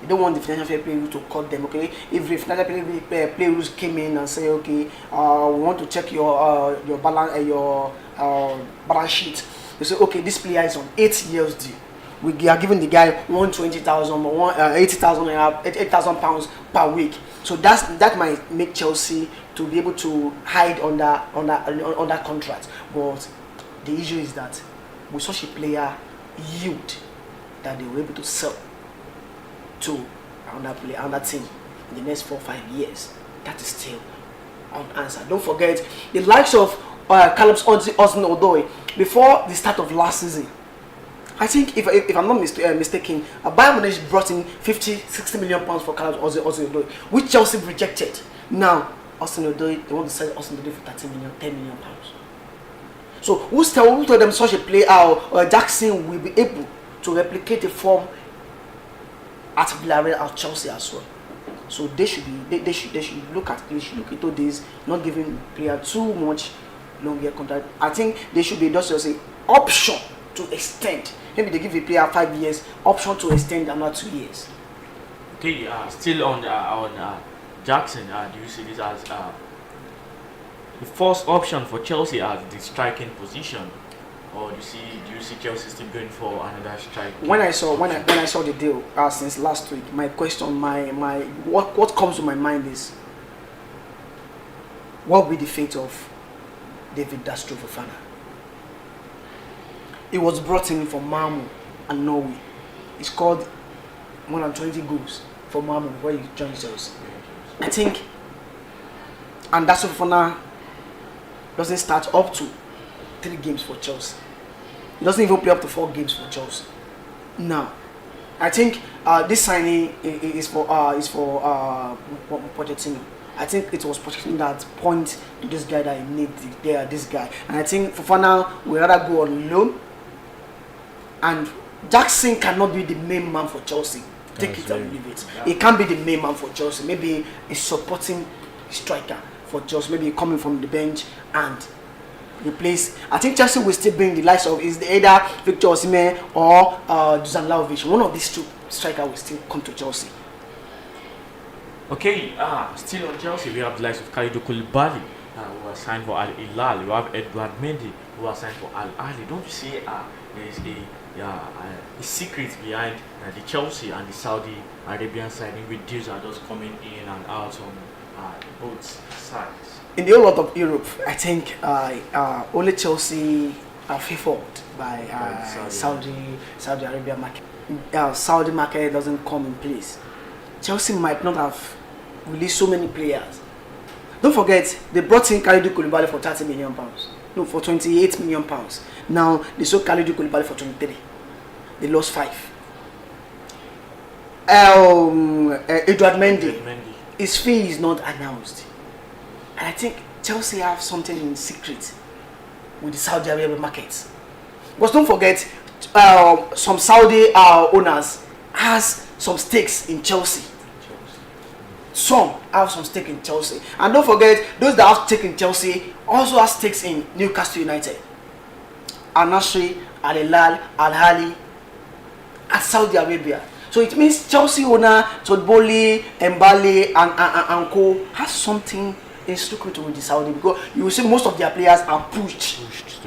They don't want the financial fair play rule to cut them. Okay, if the financial play rules came in and say, okay, we want to check your balance sheet. They say, okay, this player is on 8 years deal. We are giving the guy 120,000 or 80,000 pounds per week. So that might make Chelsea to be able to hide under contract. But the issue is that with such a player yield that they were able to sell to another team in the next 4 or 5 years, that is still unanswered. Don't forget the likes of Caleb Hudson-Odoi before the start of last season. I think if I'm not mistaken, Bayern Munich brought in 50-60 million pounds for Caleb Hudson-Odoi, which Chelsea rejected. Now Hudson-Odoi, they want to sell Hudson-Odoi for 10 million pounds. So who told them such a player or Jackson will be able to replicate the form at Villarreal or Chelsea as well? So they should look into this, not giving player too much long year contract. I think they should be just say option to extend. Maybe they give a player 5 years, option to extend another 2 years. Okay, still on Jackson, do you see this as the first option for Chelsea as the striking position, or do you see Chelsea still going for another striker? When I saw the deal since last week, my question, what comes to my mind is, what will be the fate of David Dastro Fofana? He was brought in from Malmo and Norway. He scored more than 20 goals for Malmo where he joined Chelsea. I think, and Dastro Fofana doesn't start up to 3 games for Chelsea. He doesn't even play up to 4 games for Chelsea. Now, I think this signing is for Pochettino. I think it was Pochettino that point to this guy that he needs this guy. And I think Fofana will rather go on loan. And Jackson cannot be the main man for Chelsea. Take it or leave it. Yeah. He can't be the main man for Chelsea. Maybe a supporting striker for Chelsea. Maybe coming from the bench and replace. I think Chelsea will still bring the likes of either Victor Osimhen or Dusan Vlahovic. One of these 2 strikers will still come to Chelsea. Okay, still on Chelsea, we have the likes of Kalidou Koulibaly, who are signed for Al-Hilal. We have Edouard Mendy, who are signed for Al-Ahly. Don't you see there is a secret behind the Chelsea and the Saudi Arabian signing, with deals are just coming in and out on both sides? In the whole lot of Europe, I think only Chelsea are favored by Saudi Arabia market. Saudi market doesn't come in place. Chelsea might not have released so many players. Don't forget, they brought in Kalidou Koulibaly for 30 million pounds. No, for 28 million pounds. Now they sold Kalidou Koulibaly for 23. They lost 5. Edouard Mendy, his fee is not announced. And I think Chelsea have something in secret with the Saudi Arabian markets. But don't forget, some Saudi owners has some stakes in Chelsea. Some have some stake in Chelsea. And don't forget, those that have stake in Chelsea also have stakes in Newcastle United, Al-Nassr, Al-Hilal, Al-Ahly, and Saudi Arabia. So it means Chelsea owner Todboli, Mbale, and Co has something in secret with the Saudi, because you will see most of their players are pushed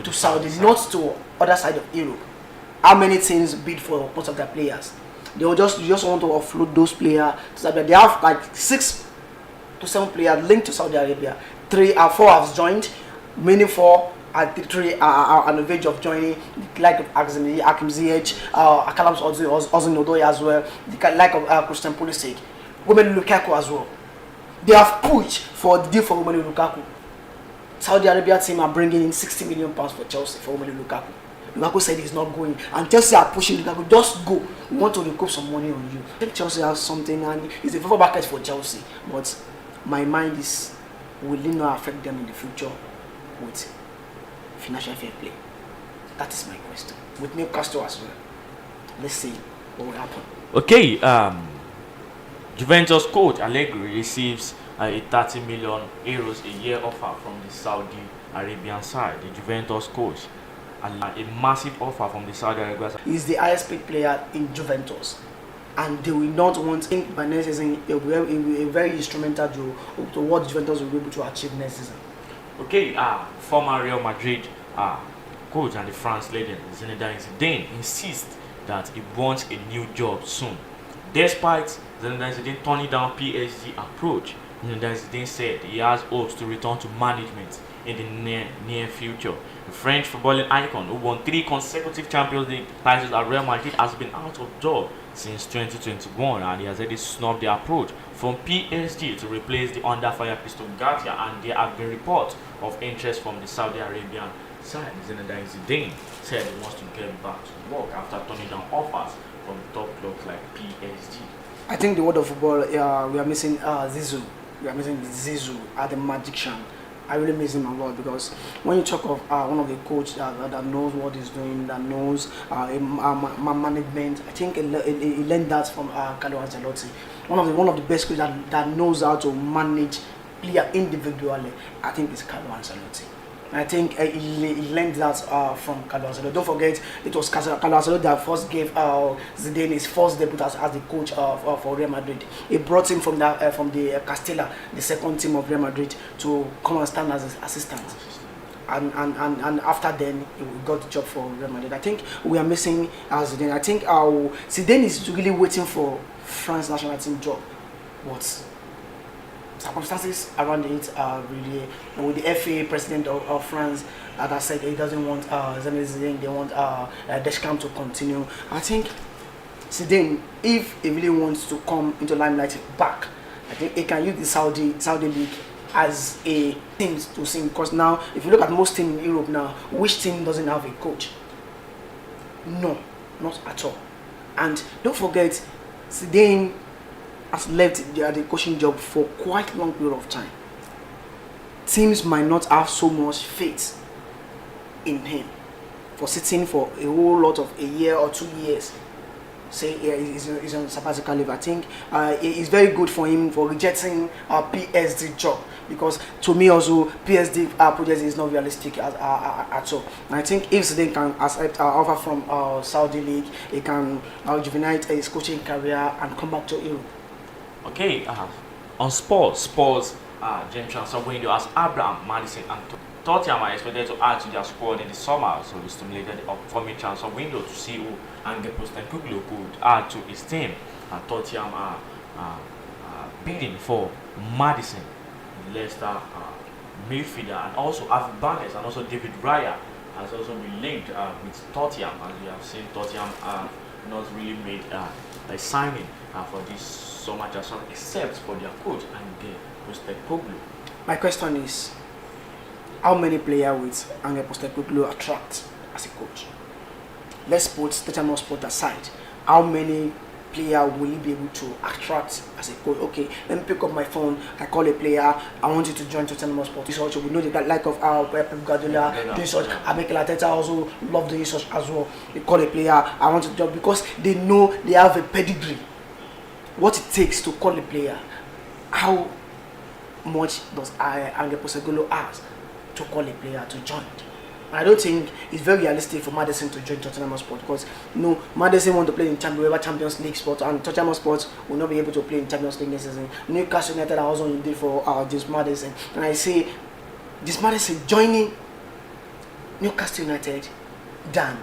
to Saudi, not to other side of Europe. How many teams bid for most of their players? They will just want to offload those players to Saudi Arabia. They have like 6 to 7 players linked to Saudi Arabia. 4 have joined, many 4 and 3 are on the verge of joining, like of Hakim Ziyech, Caleb Hudson-Odoi as well, the like of Christian Pulisic, Romelu Lukaku as well. They have pushed for the deal for Romelu Lukaku. Saudi Arabia team are bringing in 60 million pounds for Chelsea for Romelu Lukaku. Lukaku said he's not going, and Chelsea are pushing Lukaku, just go. We want to recoup some money on you. I think Chelsea has something, and it's a favorable market for Chelsea. But my mind is, will it not affect them in the future with financial fair play? That is my question. With Newcastle as well. Let's see what will happen. Okay, Juventus coach Allegri receives a 30 million euros a year offer from the Saudi Arabian side. The Juventus coach, a massive offer from the Saudi Arabian side. He's the highest paid player in Juventus. and they will not want, think by next season it will be a very instrumental to what Juventus will be able to achieve next season. Okay, former Real Madrid coach and the France legend Zinedine Zidane insists that he wants a new job soon. Despite Zinedine Zidane turning down PSG approach, Zinedine Zidane said he has hopes to return to management in the near future. The French footballing icon, who won 3 consecutive Champions League titles at Real Madrid, has been out of job since 2021, and he has already snubbed the approach from PSG to replace the under fire Pistol Garcia, and there have been reports of interest from the Saudi Arabian side. Zinedine Zidane said he wants to get back to work after turning down offers from top clubs like PSG. I think the world of football, we are missing Zizou. We are missing Zizou at the magician. I really miss him a lot, because when you talk of one of the coaches that knows what he's doing, that knows management, I think he learned that from Carlo Ancelotti. One of the best coaches that knows how to manage player individually, I think, is Carlo Ancelotti. I think he learned that from Carlo Ancelotti. Don't forget, it was Carlo Ancelotti that first gave Zidane his first debut as the coach for Real Madrid. He brought him from the Castilla, the second team of Real Madrid, to come and stand as his assistant. And after then, he got the job for Real Madrid. I think we are missing Zidane. I think Zidane is really waiting for France national team job. What? Circumstances around it are really, with the FA president of France that said he doesn't want Zidane, they want Deschamps to continue. I think Zidane, if he really wants to come into limelight back, I think he can use the Saudi League as a thing to sing. Because now, if you look at most teams in Europe now, which team doesn't have a coach? No, not at all. And don't forget, Zidane has left the coaching job for quite a long period of time. Teams might not have so much faith in him for sitting for a whole lot of a year or 2 years. Say he's on sabbatical leave. I think it's very good for him for rejecting a PSG job, because to me also PSG project is not realistic at all. And I think if Zidane can accept offer from Saudi League, he can rejuvenate his coaching career and come back to Europe. Okay, on Spurs, James transfer window as Abraham, Madison, and Tottenham are expected to add to their squad in the summer, so we stimulated the upcoming transfer window to see who Angel Postecoglou could add to his team. And Tottenham are bidding for Madison, Leicester midfielder, and also Alfie Barnes, and also David Raya has also been linked with Tottenham. As we have seen, Tottenham not really made a signing for this summer just except for their coach Angel Postecoglou. My question is, how many players with Angel Postecoglou attract as a coach? Let's put Tottenham Sport aside. How many players will he be able to attract as a coach? Okay, let me pick up my phone. I call a player. I want you to join Tottenham Sport. Research. We know that like of our Pep Guardiola research. Mikel Arteta also love the research as well. They call a player. I want to join, because they know they have a pedigree. What it takes to call a player. How much does Angel Postecoglou ask to call a player to join? I don't think it's very realistic for Madison to join Tottenham Sport, because Madison want to play in Champions League sport, and Tottenham Sport will not be able to play in Champions League next season. Newcastle United are also in deal for James Madison, and I say this Madison joining Newcastle United than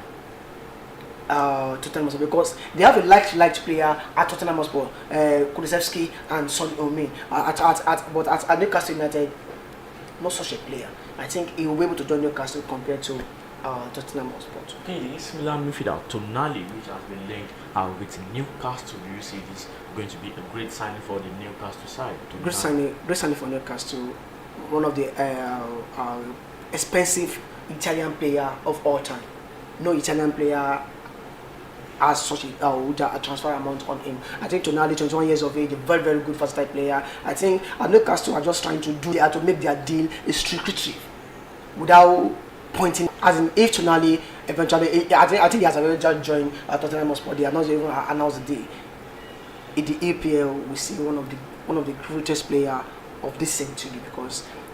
Tottenham Sport, because they have a liked player at Tottenham Sport, Kulusevski and Son Heung-min. But at Newcastle United, not such a player. I think he will be able to join Newcastle compared to Tottenham Sport. Okay, the AC Milan midfielder Tonali, which has been linked with Newcastle, do you see this going to be a great signing for the Newcastle side? Great signing for Newcastle. One of the expensive Italian player of all time. No Italian player has such a transfer amount on him. I think Tonali, 21 years of age, a very, very good versatile player. I think Newcastle are just trying to to make their deal a secretive, without pointing. As in, if Tonali eventually, I think he has already just joined Tottenham Hotspur. They are not even announced the day. In the EPL, we see one of the greatest player of this century, because